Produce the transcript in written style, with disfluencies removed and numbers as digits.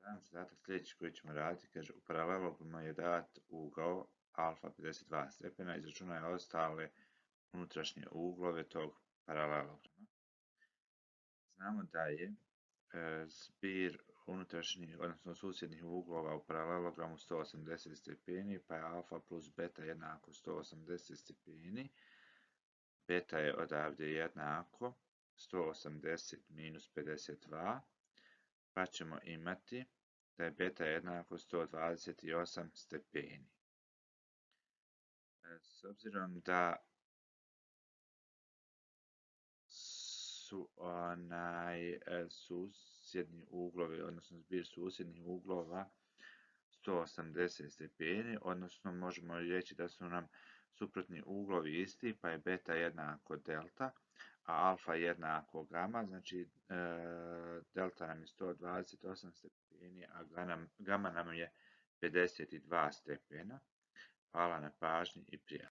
Jedan zadatak sljedeći koji ćemo raditi, kaže u paralelograma je dat ugao alfa 52 stepena, izračunaj ostale unutrašnje uglove tog paralelograma. Znamo da je zbir unutrašnjih, odnosno susjednih uglova u paralelogramu 180 stepeni, pa je alfa plus beta jednako 180 stepeni. Beta je odavde jednako 180 minus 52, pa ćemo imati da je beta jednako 128 stepeni. S obzirom da su susjedni uglovi, odnosno zbir susjednih uglova 180 stepeni, odnosno možemo reći da su nam suprotni uglovi isti, pa je beta jednako delta, a alfa jednako gama, znači delta nam je 128 stepeni, a gama nam je 52 stepena. Hvala na pažnji i prijatno.